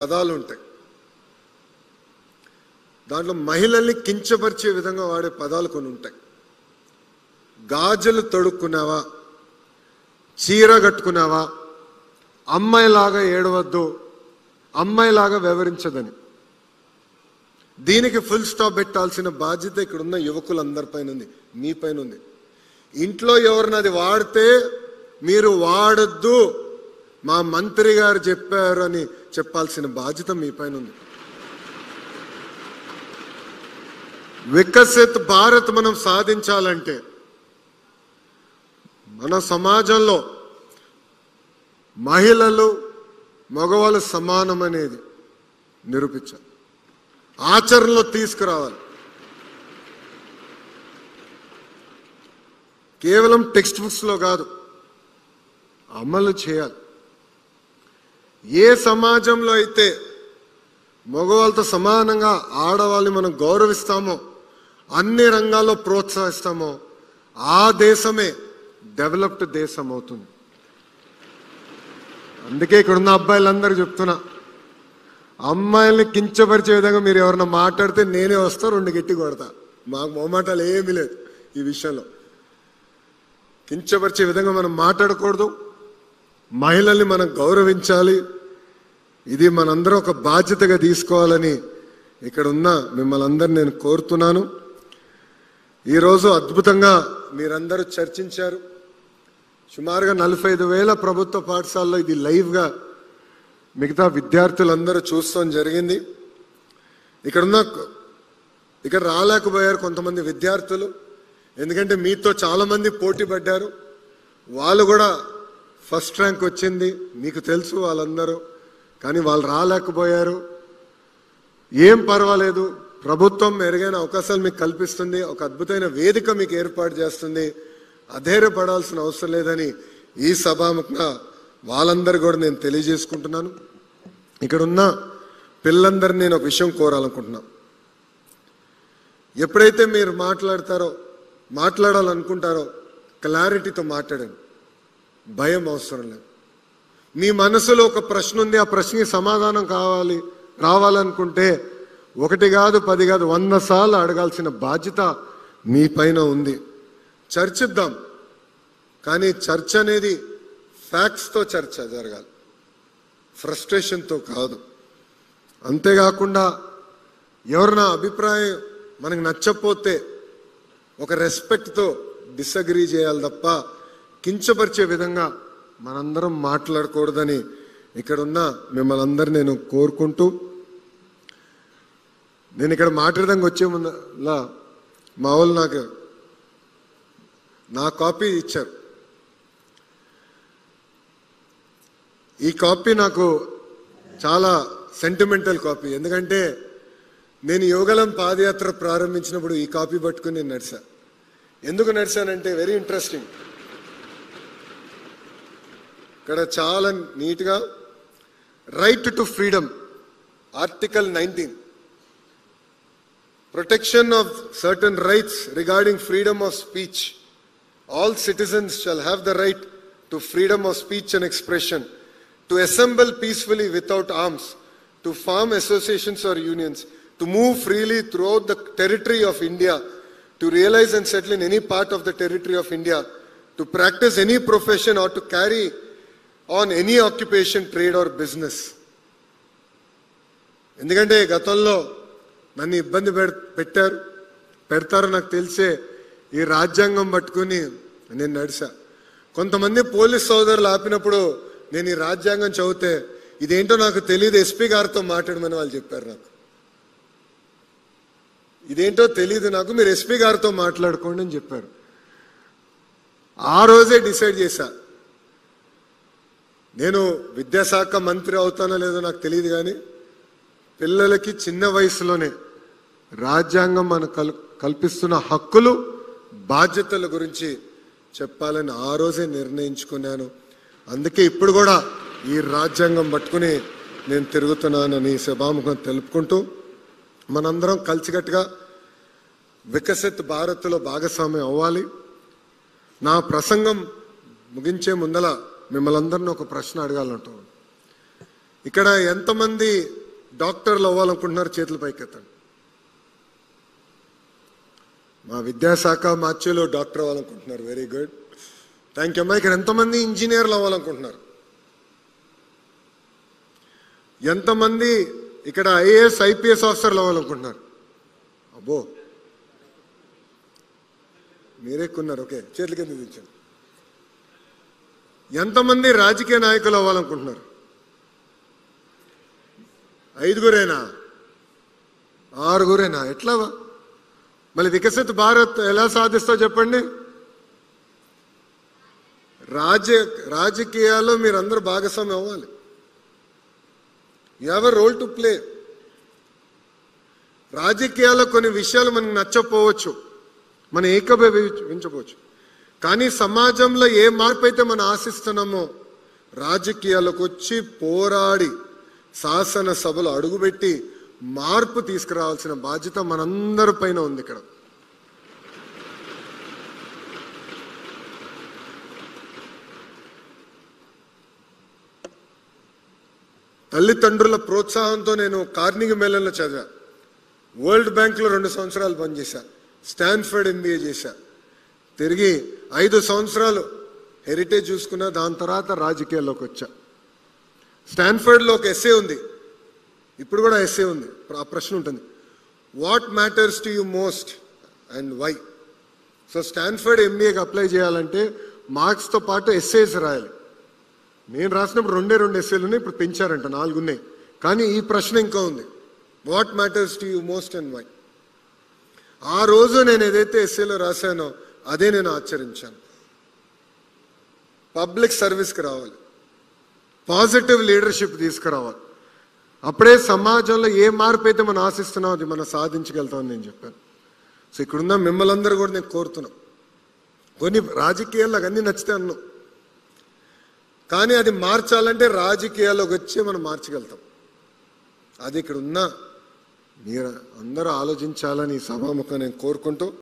పదాలు ఉంటాయి. దాంట్లో మహిళల్ని కించపరిచే విధంగా వాడే పదాలు కొన్ని ఉంటాయి. గాజులు తొడుక్కున్నావా, చీర కట్టుకున్నావా, అమ్మాయిలాగా ఏడవద్దు, అమ్మాయిలాగా వివరించదని. దీనికి ఫుల్ స్టాప్ పెట్టాల్సిన బాధ్యత ఇక్కడున్న యువకులందరిపైన ఉంది, మీ పైన ఉంది. ఇంట్లో ఎవరినది వాడితే మీరు వాడద్దు, మా మంత్రి గారు చెప్పారు అని చెప్పాల్సిన బాధ్యత మీ పైన ఉంది. వికసిత్ భారత్ మనం సాధించాలంటే మన సమాజంలో మహిళలు మగవాళ్ళు సమానం అనేది నిరూపించాలి, ఆచరణలో తీసుకురావాలి. కేవలం టెక్స్ట్ బుక్స్లో కాదు, అమలు చేయాలి. ఏ సమాజంలో అయితే మగవాళ్ళతో సమానంగా ఆడవాళ్ళని మనం గౌరవిస్తామో, అన్ని రంగాల్లో ప్రోత్సహిస్తామో, ఆ దేశమే డెవలప్డ్ దేశం అవుతుంది. అందుకే ఇక్కడున్న అబ్బాయిలందరూ చెప్తున్నా, అమ్మాయిల్ని కించపరిచే విధంగా మీరు ఎవరన్నా మాట్లాడితే నేనే వస్తా, 2 గట్టి కొడతా. మాకు మొహమాటాలు ఏమీ లేదు ఈ విషయంలో. కించపరిచే విధంగా మనం మాట్లాడకూడదు, మహిళల్ని మనం గౌరవించాలి. ఇది మనందరం ఒక బాధ్యతగా తీసుకోవాలని ఇక్కడ ఉన్న మిమ్మల్ని అందరూ నేను కోరుతున్నాను. ఈరోజు అద్భుతంగా మీరందరూ చర్చించారు. సుమారుగా 45,000 ప్రభుత్వ పాఠశాలలో ఇది లైవ్గా మిగతా విద్యార్థులందరూ చూస్తాం జరిగింది. ఇక్కడ రాలేకపోయారు కొంతమంది విద్యార్థులు, ఎందుకంటే మీతో చాలామంది పోటీ పడ్డారు. వాళ్ళు కూడా ఫస్ట్ ర్యాంక్ వచ్చింది, మీకు తెలుసు వాళ్ళందరూ. కానీ వాళ్ళు రాలేకపోయారు. ఏం పర్వాలేదు, ప్రభుత్వం మెరుగైన అవకాశాలు మీకు కల్పిస్తుంది, ఒక అద్భుతమైన వేదిక మీకు ఏర్పాటు చేస్తుంది. అధైర్యపడాల్సిన అవసరం లేదని ఈ సభాముఖంగా వాళ్ళందరూ కూడా నేను తెలియజేసుకుంటున్నాను. ఇక్కడున్న పిల్లలందరినీ నేను ఒక విషయం కోరాలనుకుంటున్నా. ఎప్పుడైతే మీరు మాట్లాడాలనుకుంటారో క్లారిటీతో మాట్లాడండి, భయం అవసరం లేదు. మీ మనసులో ఒక ప్రశ్న ఉంది, ఆ ప్రశ్నకి సమాధానం రావాలనుకుంటే 1 కాదు 10 కాదు 100 సార్లు అడగాల్సిన బాధ్యత మీ పైన ఉంది. చర్చిద్దాం, కానీ చర్చ అనేది ఫ్యాక్ట్స్తో చర్చ జరగాలి, ఫ్రస్ట్రేషన్తో కాదు. అంతేకాకుండా ఎవరైనా అభిప్రాయం మనకు నచ్చకపోతే ఒక రెస్పెక్ట్తో డిసగ్రీ చేయాలి తప్ప కించపరిచే విధంగా మనందరం మాట్లాడకూడదని ఇక్కడున్న మిమ్మల్ని అందరూ నేను కోరుకుంటూ, నేను ఇక్కడ మాట్లాడడానికి వచ్చే ముందులా మా వాళ్ళు నా కాపీ ఇచ్చారు. ఈ కాపీ నాకు చాలా సెంటిమెంటల్ కాపీ. ఎందుకంటే నేను యువగళం పాదయాత్ర ప్రారంభించినప్పుడు ఈ కాపీ పట్టుకుని నేను నడిచా. ఎందుకు నడిచానంటే వెరీ ఇంట్రెస్టింగ్. ఇక్కడ చాలా నీట్గా right to freedom, article 19, protection of certain rights regarding freedom of speech. All citizens shall have the right to freedom of speech and expression, to assemble peacefully without arms, to form associations or unions, to move freely throughout the territory of India, to realize and settle in any part of the territory of India, to practice any profession or to carry on any occupation, trade or business. ఎందుకంటే గతంలో నన్ను ఇబ్బంది పెడతారు నాకు తెలిసే ఈ రాజ్యాంగం పట్టుకుని నేను నడిచా. కొంతమంది పోలీస్ సోదరులు ఆపినప్పుడు నేను ఈ రాజ్యాంగం చదివితే ఇదేంటో నాకు తెలియదు, ఎస్పీ గారితో మాట్లాడమని వాళ్ళు చెప్పారు. నాకు ఇదేంటో తెలియదు, నాకు మీరు ఎస్పీ గారితో మాట్లాడుకోండి అని చెప్పారు. ఆ రోజే డిసైడ్ చేశా, నేను విద్యాశాఖ మంత్రి అవుతానో లేదో నాకు తెలియదు, కానీ పిల్లలకి చిన్న వయసులోనే రాజ్యాంగం మనకు కల్పిస్తున్న హక్కులు బాధ్యతల గురించి చెప్పాలని ఆ రోజే నిర్ణయించుకున్నాను. అందుకే ఇప్పుడు కూడా ఈ రాజ్యాంగం పట్టుకుని నేను తిరుగుతున్నానని సభాముఖం తెలుపుకుంటూ, మనందరం కలిసికట్టుగా వికసిత్ భారత్లో భాగస్వామ్యం అవ్వాలి. నా ప్రసంగం ముగించే ముందల మిమ్మల్ని అందరినీ ఒక ప్రశ్న అడగాలంటాను. ఇక్కడ ఎంతమంది డాక్టర్లు అవ్వాలనుకుంటున్నారు? చేతులు పైకెత్తండి. మా విద్యాశాఖ మార్చిలో డాక్టర్ అవ్వాలనుకుంటున్నారు. వెరీ గుడ్, థ్యాంక్ యూ అమ్మా. ఇక్కడ ఎంతమంది ఇంజనీర్లు అవ్వాలనుకుంటున్నారు? ఎంతమంది ఇక్కడ ఐఏఎస్ ఐపీఎస్ ఆఫీసర్లు అవ్వాలనుకుంటున్నారు? అబ్బో, మీరెక్కున్నారు. ఓకే, చేతుల కింద దించండి. ఎంతమంది రాజకీయ నాయకులు అవ్వాలనుకుంటున్నారు? 5గురేనా? 6గురేనా? ఎట్లా? మళ్ళీ వికసిత్ భారత్ ఎలా సాధిస్తావు చెప్పండి. రాజకీయాల్లో మీరందరూ భాగస్వామ్యం అవ్వాలి. You have a role to play. రాజకీయాల్లో కొన్ని విషయాలు మనకు నచ్చకపోవచ్చు, మనం ఏకీభవించవచ్చు, కానీ సమాజంలో ఏ మార్పు అయితే మనం ఆశిస్తున్నామో రాజకీయాలకు వచ్చి పోరాడి శాసనసభలో అడుగుపెట్టి మార్పు తీసుకురావాల్సిన బాధ్యత మనందరి పైన ఉంది. ఇక్కడ తల్లిదండ్రుల ప్రోత్సాహంతో నేను కార్నిగి మెల్లన్లో చదివా, వరల్డ్ బ్యాంక్లో 2 సంవత్సరాలు పనిచేశా, స్టాన్ఫర్డ్ ఎంబీఏ చేశా, తిరిగి 5 సంవత్సరాలు హెరిటేజ్ చూసుకున్నా. దాని తర్వాత రాజకీయాల్లోకి వచ్చా. స్టాన్ఫర్డ్లో ఒక ఎస్సే ఉంది, ఇప్పుడు కూడా ఎస్సే ఉంది. ఆ ప్రశ్న ఉంటుంది, what matters to you most and why. So Stanford ఎంబీఏకి అప్లై చేయాలంటే మార్క్స్తో పాటు ఎస్సేస్ రాయాలి. నేను రాసినప్పుడు 2 ఎస్సేలు ఉన్నాయి, ఇప్పుడు పెంచారంట 4 ఉన్నాయి. కానీ ఈ ప్రశ్న ఇంకా ఉంది, what matters to you most and why. ఆ రోజు నేను ఏదైతే ఎస్సేలో రాశానో అదే నేను ఆచరించాను. పబ్లిక్ సర్వీస్కి రావాలి, పాజిటివ్ లీడర్షిప్ తీసుకురావాలి. అప్పుడే సమాజంలో ఏ మార్పు అయితే మనం ఆశిస్తున్నాం అది మనం సాధించగలుగుతామని నేను చెప్పాను. సో ఇక్కడున్న మిమ్మల్ని అందరూ కూడా నేను కోరుతున్నాం. కొన్ని రాజకీయాల్లో అన్నీ నచ్చితే అన్నాం, కానీ అది మార్చాలంటే రాజకీయాల్లోకి వచ్చి మనం మార్చగలుగుతాం. అది ఇక్కడ ఉన్న మీరు అందరూ ఆలోచించాలని సభాముఖంగా నేను కోరుకుంటూ